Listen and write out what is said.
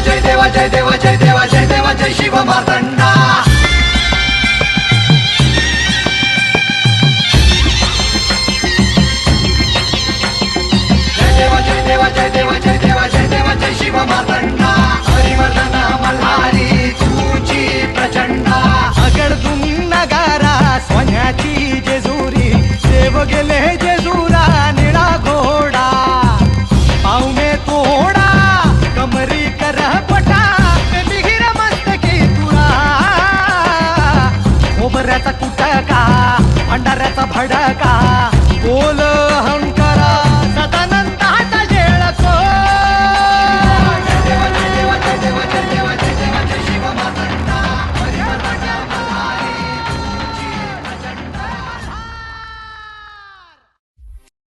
जय देवा जय देवा जय देवा जय देवा जय शिव मार्तंडा जय देवा जय देवा जय देवा जय देवा जय देवा जय शिव मार्तंडा हरिवर्धन मल्हारी तुझी प्रचंडा अगड तुम नगारा सोन्याची जेजुरी देव गेले